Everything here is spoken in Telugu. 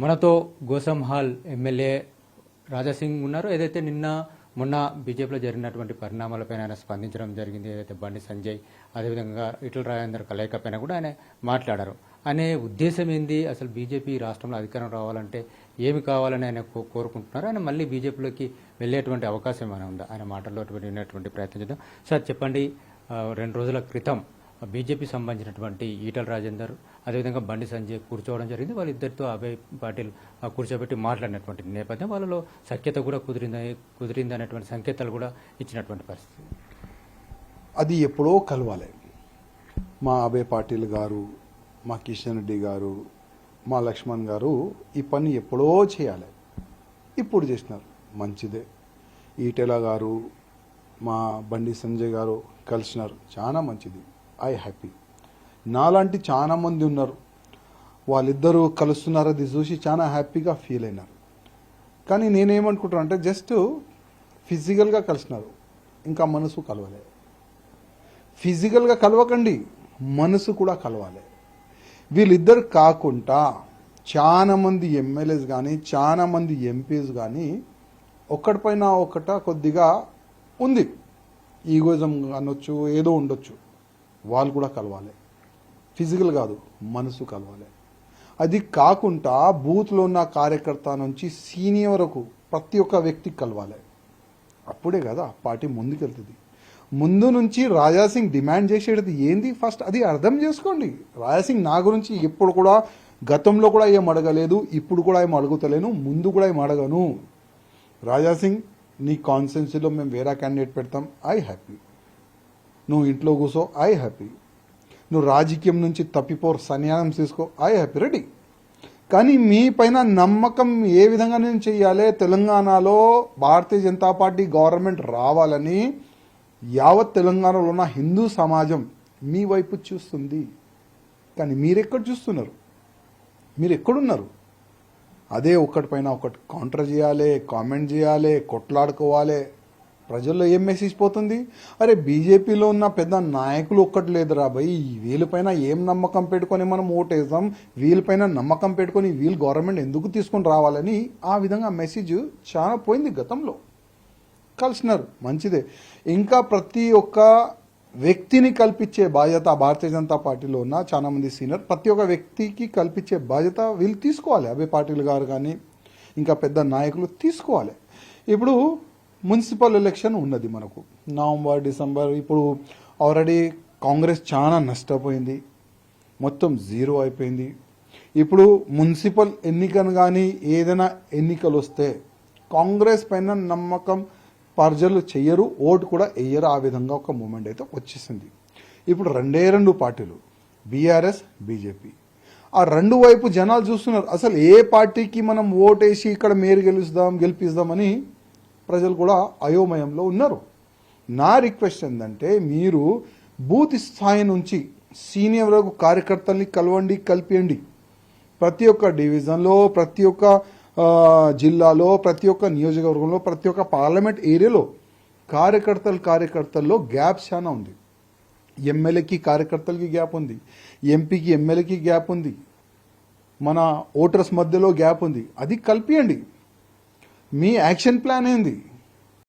మనతో గోసంహాల్ ఎమ్మెల్యే రాజాసింగ్ ఉన్నారు. ఏదైతే మొన్న బీజేపీలో జరిగినటువంటి పరిణామాలపైన ఆయన స్పందించడం జరిగింది. ఏదైతే బండి సంజయ్ అదేవిధంగా ఈటెల రాజేందర్ కలయికపైన కూడా ఆయన మాట్లాడారు. అనే ఉద్దేశం ఏంది, అసలు బీజేపీ రాష్ట్రంలో అధికారం రావాలంటే ఏమి కావాలని ఆయన కోరుకుంటున్నారు, ఆయన మళ్ళీ బీజేపీలోకి వెళ్ళేటువంటి అవకాశం ఏమైనా ఉందా? ఆయన మాటల్లో వినేటువంటి ప్రయత్నం చేద్దాం. సార్ చెప్పండి, 2 రోజుల క్రితం బీజేపీ సంబంధించినటువంటి ఈటెల రాజేందర్ అదేవిధంగా బండి సంజయ్ కూర్చోవడం జరిగింది. వాళ్ళిద్దరితో అభయ్ పాటిల్ కూర్చోబెట్టి మాట్లాడినటువంటి నేపథ్యం, వాళ్ళలో సఖ్యత కూడా కుదిరింది అనేటువంటి సంకేతాలు కూడా ఇచ్చినటువంటి పరిస్థితి. అది ఎప్పుడో కలవాలి. మా అభయ్ పాటిల్ గారు, మా కిషన్ రెడ్డి గారు, మా లక్ష్మణ్ గారు ఈ పని ఎప్పుడో చేయాలి. ఇప్పుడు చేసినారు, మంచిదే. ఈటెల గారు, మా బండి సంజయ్ గారు కలిసినారు, చాలా మంచిది. I happy. నాలాంటి చాలా మంది ఉన్నారు, వాళ్ళిద్దరూ కలుస్తున్నారు, అది చూసి చాలా హ్యాపీగా ఫీల్ అయినారు. కానీ నేనేమనుకుంటున్నా అంటే జస్ట్ ఫిజికల్గా కలిసినారు, ఇంకా మనసు కలవలే. ఫిజికల్గా కలవకండి, మనసు కూడా కలవాలి. వీళ్ళిద్దరు కాకుండా చాలా మంది ఎమ్మెల్యేస్ కానీ చాలా మంది ఎంపీస్ కానీ ఒకటిపైన ఒకట కొద్దిగా ఉంది, ఈగోజం అనొచ్చు, ఏదో ఉండొచ్చు. వాళ్ళు కూడా కలవాలి. ఫిజికల్ కాదు, మనసు కలవాలి. అది కాకుండా బూత్లో ఉన్న కార్యకర్త నుంచి సీనియర్ వరకు ప్రతి ఒక్క వ్యక్తికి కలవాలి. అప్పుడే కదా పార్టీ ముందుకెళ్తుంది. ముందు నుంచి రాజాసింగ్ డిమాండ్ చేసేది ఏంది ఫస్ట్ అది అర్థం చేసుకోండి. రాజాసింగ్ నా గురించి ఎప్పుడు కూడా గతంలో కూడా ఏం అడగలేదు, ఇప్పుడు కూడా ఏం అడుగుతలేను, ముందు కూడా ఏం అడగను. రాజాసింగ్, నీ కాన్స్టిట్యున్సీలో మేము వేరే క్యాండిడేట్ పెడతాం, ఐ హ్యాపీ. నువ్వు ఇంట్లో కూర్చో, ఐ హ్యాపీ. నువ్వు రాజకీయం నుంచి తప్పిపోరు, సన్యాసం తీసుకో, ఐ హ్యాపీ, రెడీ. కానీ మీ పైన నమ్మకం ఏ విధంగా నేను చెయ్యాలి, తెలంగాణలో భారతీయ జనతా పార్టీ గవర్నమెంట్ రావాలని యావత్ తెలంగాణలో ఉన్న హిందూ సమాజం మీ వైపు చూస్తుంది. కానీ మీరెక్కడ చూస్తున్నారు? మీరు ఎక్కడున్నారు? అదే ఒకటిపైన ఒకటి కౌంటర్ చేయాలి, కామెంట్ చేయాలి, కొట్లాడుకోవాలి. ప్రజల్లో ఏం మెసేజ్ పోతుంది? అరే బీజేపీలో ఉన్న పెద్ద నాయకులు ఒక్కటి లేదురా భయ్, వీళ్ళపైన ఏం నమ్మకం పెట్టుకొని మనం ఓటేద్దాం, వీళ్ళపైన నమ్మకం పెట్టుకొని వీళ్ళు గవర్నమెంట్ ఎందుకు తీసుకొని రావాలని ఆ విధంగా మెసేజ్ చాలా పోయింది. గతంలో కలిసినారు, మంచిదే. ఇంకా ప్రతి ఒక్క వ్యక్తిని కల్పించే బాధ్యత భారతీయ జనతా పార్టీలో ఉన్న చాలా మంది సీనియర్ ప్రతి ఒక్క వ్యక్తికి కల్పించే బాధ్యత వీళ్ళు తీసుకోవాలి. అభయ్ పాటిల్ గారు కానీ ఇంకా పెద్ద నాయకులు తీసుకోవాలి. ఇప్పుడు మున్సిపల్ ఎలక్షన్ ఉన్నది మనకు, నవంబర్ డిసెంబర్. ఇప్పుడు ఆల్రెడీ కాంగ్రెస్ చాలా నష్టపోయింది, మొత్తం జీరో అయిపోయింది. ఇప్పుడు మున్సిపల్ ఎన్నికను కానీ ఏదైనా ఎన్నికలు వస్తే కాంగ్రెస్ పైన నమ్మకం ప్రజలు చెయ్యరు, ఓటు కూడా వేయరు. ఆ విధంగా ఒక మూమెంట్ అయితే వచ్చేసింది. ఇప్పుడు 2 పార్టీలు, బీఆర్ఎస్, బీజేపీ. ఆ 2 వైపు జనాలు చూస్తున్నారు, అసలు ఏ పార్టీకి మనం ఓటేసి ఇక్కడ మేరు గెలిపిస్తామని ప్రజలు కూడా అయోమయంలో ఉన్నారు. నా రిక్వెస్ట్ ఏంటంటే మీరు బూత్ స్థాయి నుంచి సీనియర్ వరకు కార్యకర్తల్ని కలిపియండి. ప్రతి ఒక్క డివిజన్లో, ప్రతి ఒక్క జిల్లాలో, ప్రతి ఒక్క నియోజకవర్గంలో, ప్రతి ఒక్క పార్లమెంట్ ఏరియాలో కార్యకర్తల్లో గ్యాప్ చాలా ఉంది. ఎమ్మెల్యేకి కార్యకర్తలకి గ్యాప్ ఉంది, ఎంపీకి ఎమ్మెల్యేకి గ్యాప్ ఉంది, మన ఓటర్స్ మధ్యలో గ్యాప్ ఉంది. అది కలిపియండి. మీ యాక్షన్ ప్లాన్ ఏంది?